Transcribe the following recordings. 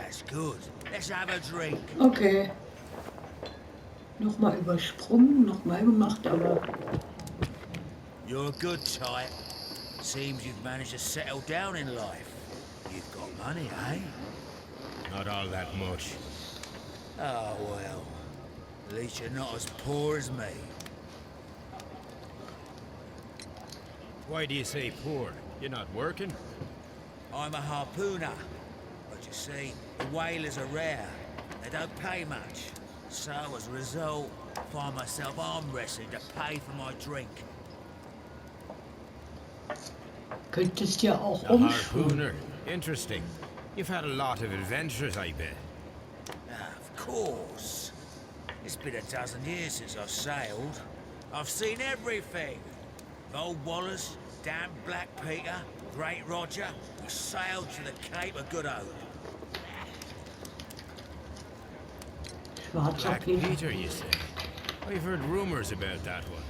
That's good. Let's have a drink. Okay. Nochmal übersprungen, nochmal gemacht, aber You're a good type. Seems you've managed to settle down in life. You've got money, eh? Not all that much. Oh, well. At least you're not as poor as me. Why do you say poor? You're not working? I'm a harpooner. But you see, the whalers are rare. They don't pay much. So, as a result, I find myself arm wrestling to pay for my drink. könntest ja auch A umschwimmen. harpooner. Interesting. You've had a lot of adventures, I bet. Of course. It's been a dozen years since I've sailed. I've seen everything. Old Wallace, damn Black Peter, Great Roger. We sailed to the Cape of Good Hope. Schwarzer Black Peter. Peter, you say? I've heard rumors about that one.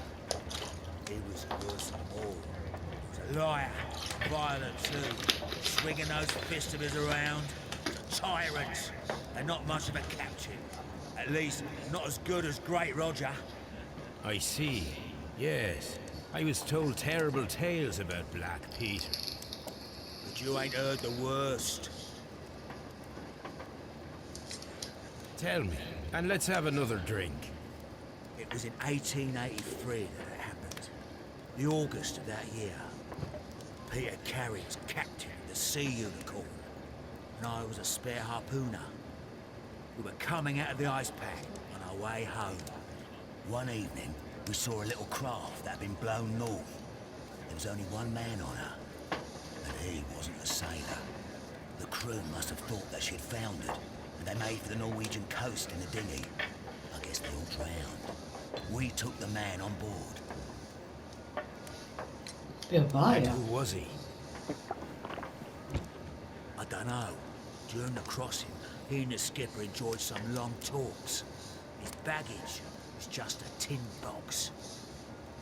He was worse than them all. He was a liar, violent too, swinging those fists of his around. Tyrant, and not much of a captain. At least, not as good as Great Roger. I see. Yes. I was told terrible tales about Black Peter. But you ain't heard the worst. Tell me, and let's have another drink. It was in 1883 that it happened. The August of that year. Peter Carey was captain of the Sea Unicorn, and I was a spare harpooner. We were coming out of the ice pack on our way home. One evening, we saw a little craft that had been blown north. There was only one man on her, and he wasn't a sailor. The crew must have thought that she'd foundered, and they made for the Norwegian coast in a dinghy. I guess they all drowned. We took the man on board. Wer war And er? who was he? I don't know. During the crossing, he and the skipper enjoyed some long talks. His baggage was just a tin box.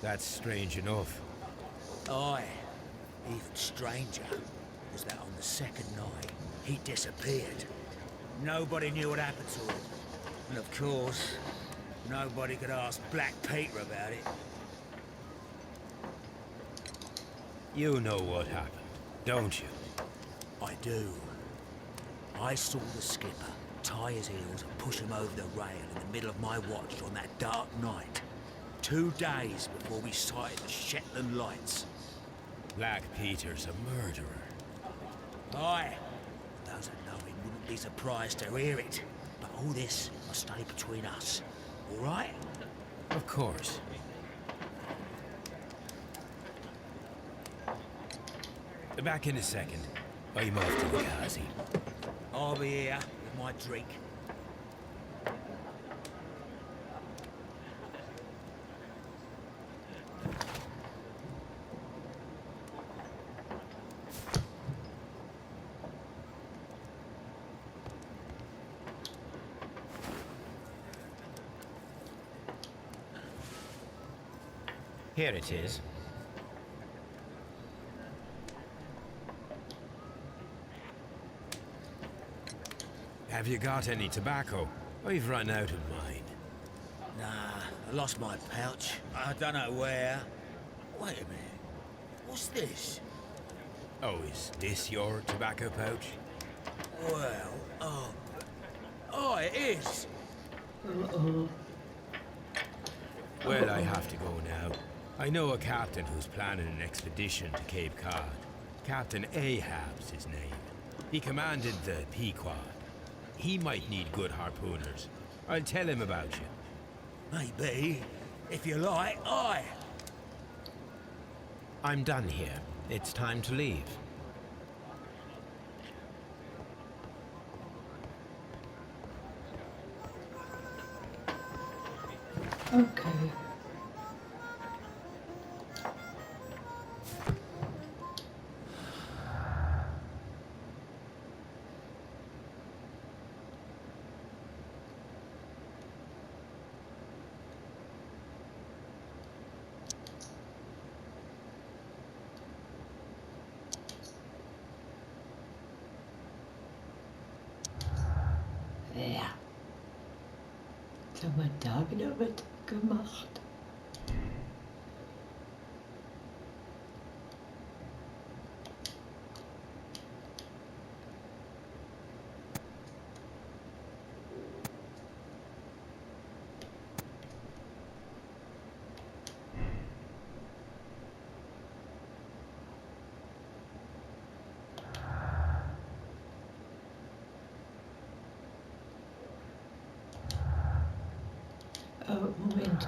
That's strange enough. Aye. Even stranger was that on the second night, he disappeared. Nobody knew what happened to him. And of course, nobody could ask Black Peter about it. You know what happened, don't you? I do. I saw the skipper tie his heels and push him over the rail in the middle of my watch on that dark night. 2 days before we sighted the Shetland lights. Black Peter's a murderer. Aye. Those that know him wouldn't be surprised to hear it. But all this must stay between us. All right? Of course. Back in a second. I'm off to the Kazi. I'll be here with my drink. Here it is. Have you got any tobacco? I've run out of mine. Nah, I lost my pouch. I don't know where. Wait a minute. What's this? Oh, is this your tobacco pouch? Well, oh, it is. Uh-oh. Well, I have to go now. I know a captain who's planning an expedition to Cape Cod. Captain Ahab's his name. He commanded the Pequod. He might need good harpooners. I'll tell him about you. Maybe. If you like, aye. I'm done here. It's time to leave. Okay. Ja. Jetzt haben wir da wieder was gemacht. Moment.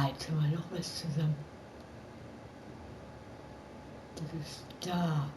Jetzt haben wir noch was zusammen. Das ist da.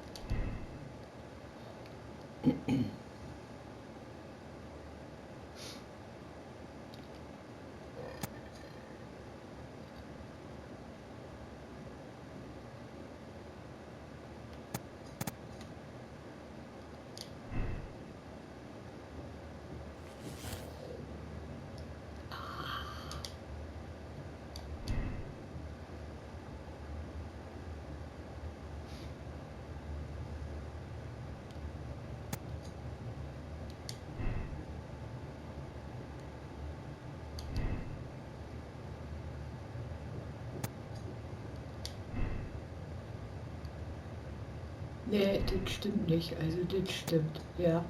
Nee, das stimmt nicht. Also das stimmt, ja.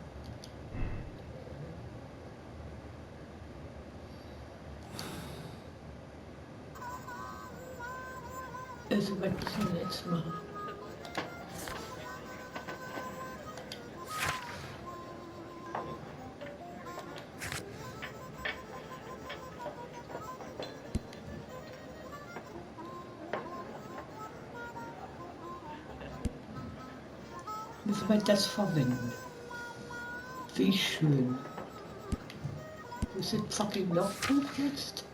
Also was müssen wir jetzt machen? Müssen wir das verwenden? Wie schön. Wo ist das fucking Logbuch jetzt?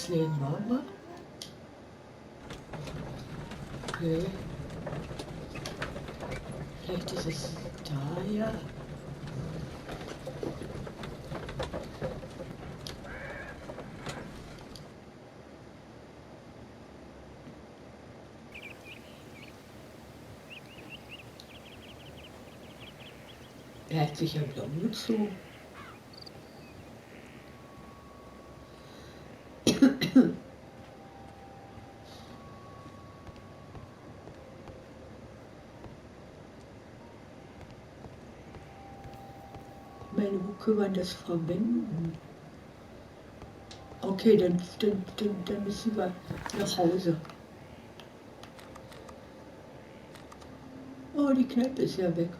Leben Mama. Okay. Vielleicht ist es da, ja. Er hat sich ja blau gezogen. Ich meine, wo können wir das verwenden? Okay, dann müssen wir nach Hause. Oh, die Kneipe ist ja weg.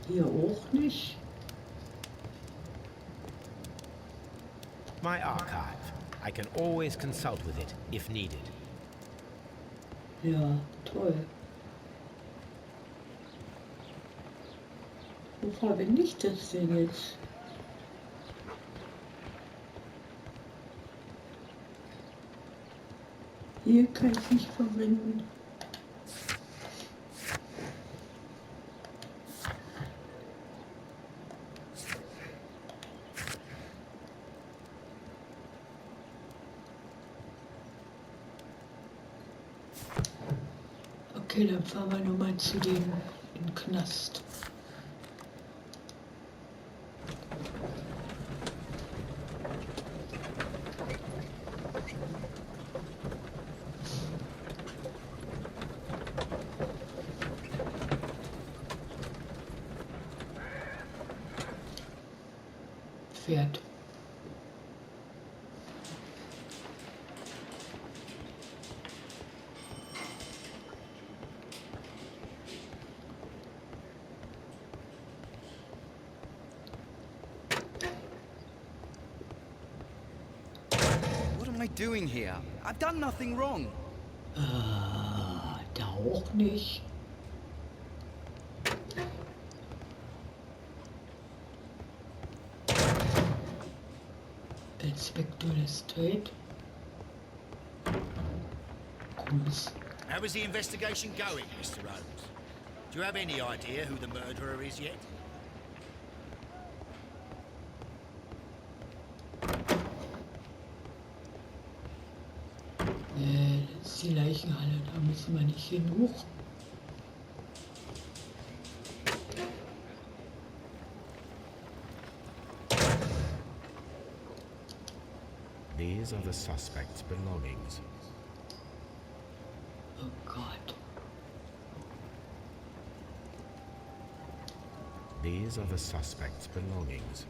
Hier auch nicht. My archive. I can always consult with it if needed. Ja, toll. Wo verwende ich das denn jetzt? Hier kann ich nicht verwenden. Okay, dann fahren wir nochmal zu dem in den Knast. Pferd. What am I doing here? I've done nothing wrong. Da auch nicht. Inspektor Lestrade. Gruß. How is the investigation going, Mr. Holmes? Do you have any idea who the murderer is yet? Das ist die Leichenhalle, da müssen wir nicht hin. Hoch. These are the suspect's belongings. Oh Gott. These are the suspect's belongings.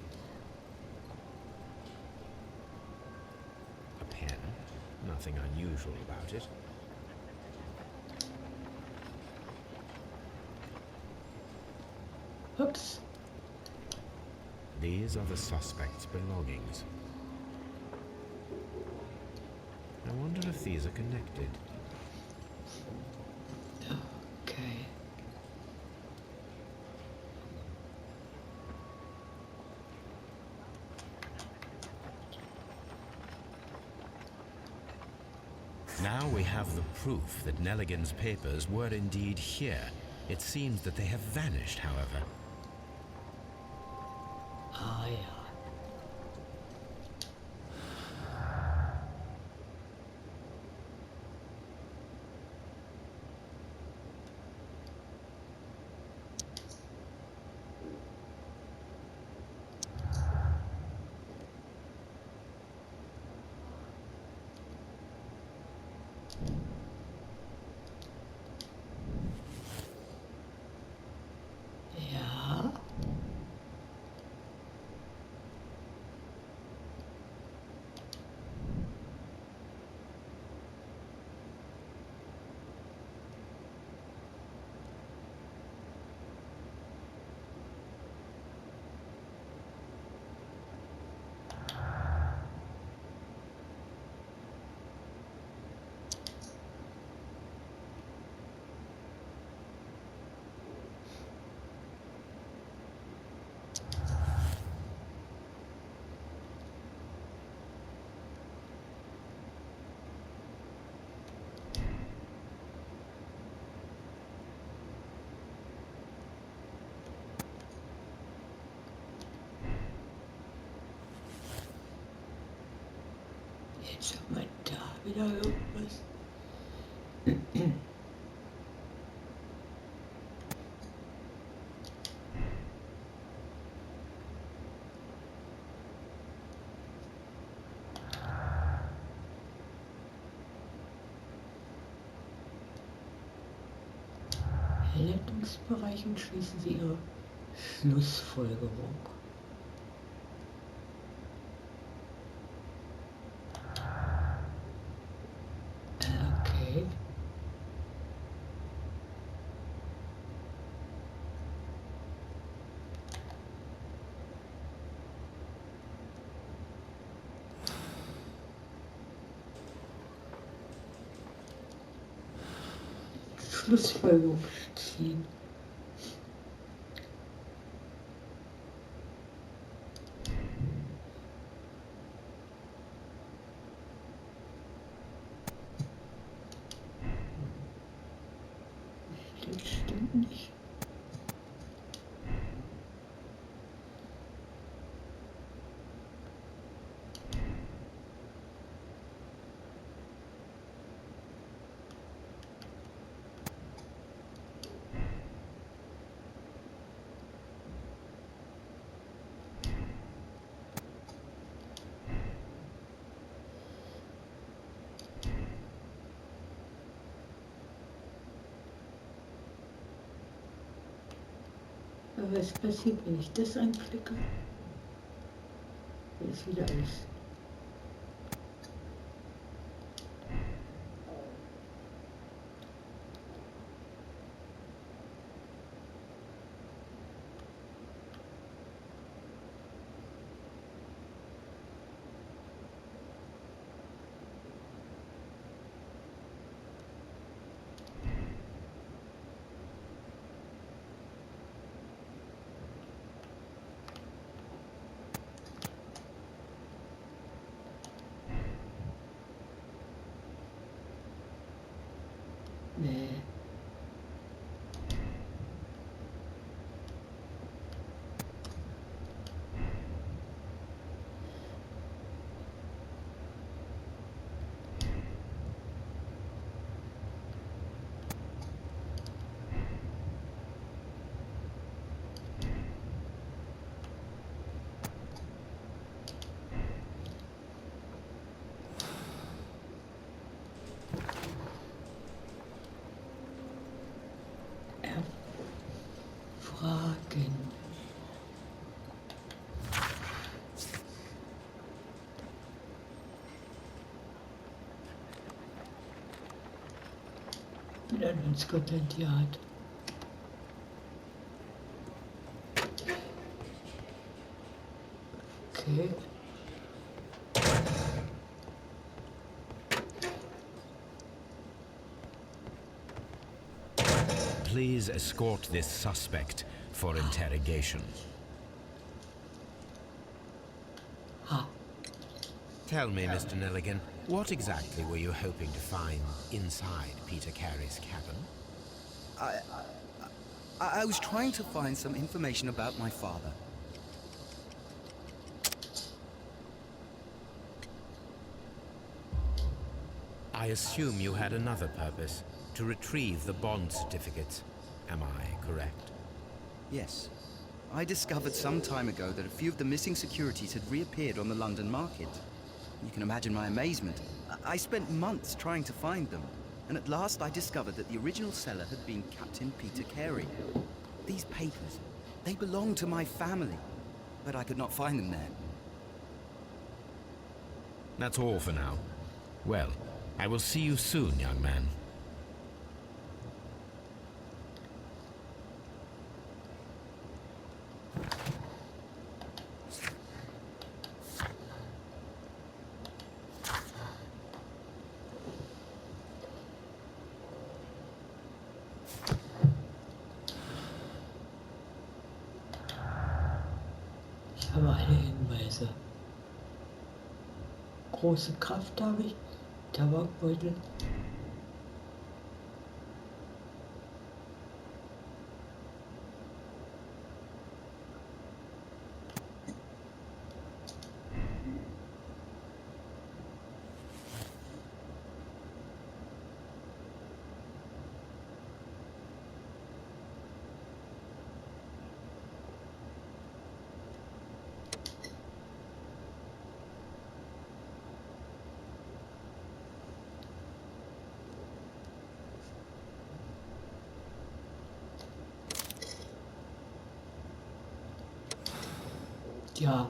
A pen. Nothing unusual about it. Ups. These are the suspect's belongings. I wonder if these are connected. Okay. Now we have the proof that Nelligan's papers were indeed here. It seems that they have vanished, however. Ah ja. Ja. Jetzt haben wir da wieder irgendwas. Leitungsbereich und schließen Sie Ihre Schlussfolgerung. Okay. Schlussfolgerung ziehen. Das stimmt nicht. Aber was passiert, wenn ich das anklicke? es wieder ist. Nee. Fragen. Wieder in Scotland Yard. Okay. Please escort this suspect for interrogation. Ah, Tell me, Mr. Nelligan, what exactly were you hoping to find inside Peter Carey's cabin? I was trying to find some information about my father. I assume you had another purpose, to retrieve the bond certificates. Am I correct? Yes. I discovered some time ago that a few of the missing securities had reappeared on the London market. You can imagine my amazement. I spent months trying to find them, and at last I discovered that the original seller had been Captain Peter Carey. These papers, they belong to my family, but I could not find them there. That's all for now. Well, I will see you soon, young man. ich habe alle Hinweise. Große Kraft habe ich. Tabakbeutel. Ja.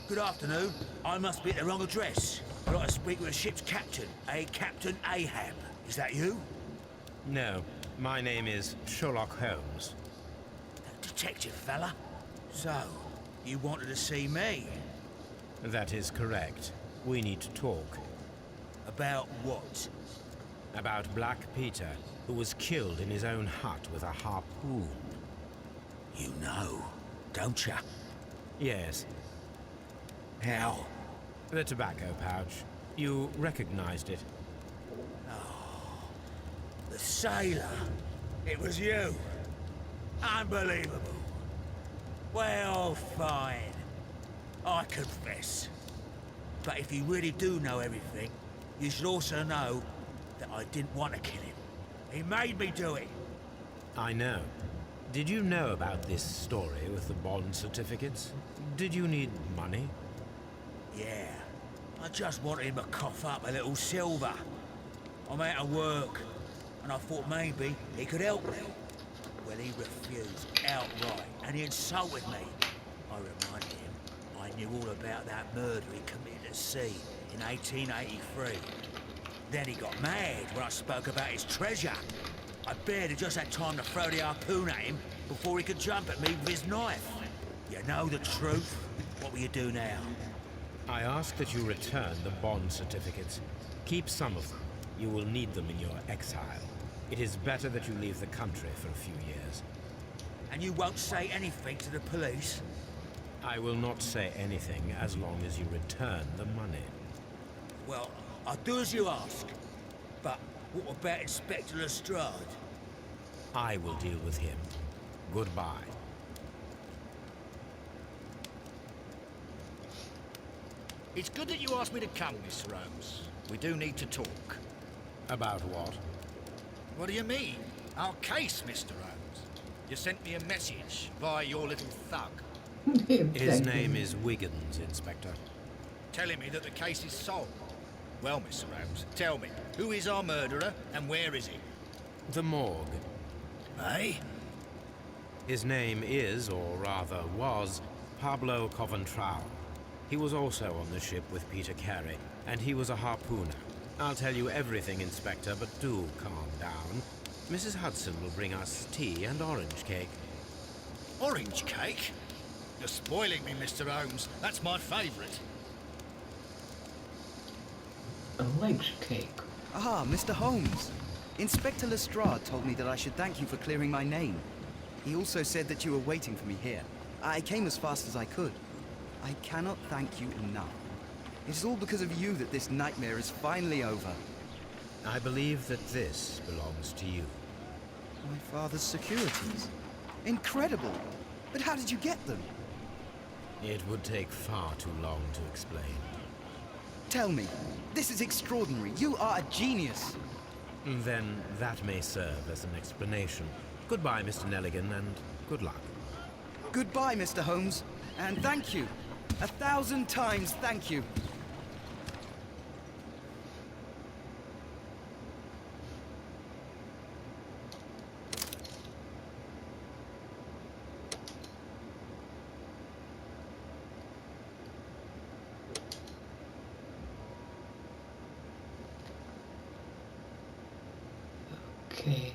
Good afternoon. I must be at the wrong address. I'd like to speak with a ship's captain, a Captain Ahab. Is that you? No, my name is Sherlock Holmes. That detective fella? So, you wanted to see me? That is correct. We need to talk. About what? About Black Peter, who was killed in his own hut with a harpoon. You know, don't ya? Yes, How? the tobacco pouch. You recognized it. The sailor? It was you? Unbelievable. Well, fine. I confess. But if you really do know everything, you should also know that I didn't want to kill him. He made me do it. I know. Did you know about this story with the bond certificates? Did you need money? Yeah. I just wanted him to cough up a little silver. I'm out of work, and I thought maybe he could help me. Well, he refused outright, and he insulted me. I reminded him I knew all about that murder he committed at sea in 1883. Then he got mad when I spoke about his treasure. I barely just had time to throw the harpoon at him before he could jump at me with his knife. You know the truth. What will you do now? I ask that you return the bond certificates. Keep some of them. You will need them in your exile. It is better that you leave the country for a few years. And you won't say anything to the police? I will not say anything as long as you return the money. Well, I'll do as you ask. But what about Inspector Lestrade? I will deal with him. Goodbye. It's good that you asked me to come, Mr. Holmes. We do need to talk. About what? What do you mean? Our case, Mr. Holmes. You sent me a message by your little thug, His name is Wiggins, Inspector. telling me that the case is solved. Well, Mr. Holmes, tell me, who is our murderer and where is he? The morgue. Eh? His name is, or rather was, Pablo Coventral. He was also on the ship with Peter Carey, and he was a harpooner. I'll tell you everything, Inspector, but do calm down. Mrs. Hudson will bring us tea and orange cake. Orange cake? You're spoiling me, Mr. Holmes. That's my favourite. Orange cake. Ah, Mr. Holmes. Inspector Lestrade told me that I should thank you for clearing my name. He also said that you were waiting for me here. I came as fast as I could. I cannot thank you enough. It is all because of you that this nightmare is finally over. I believe that this belongs to you. My father's securities. Incredible! But how did you get them? It would take far too long to explain. Tell me. This is extraordinary. You are a genius. Then that may serve as an explanation. Goodbye, Mr. Nelligan, and good luck. Goodbye, Mr. Holmes. And thank you. 1,000 times thank you. Okay.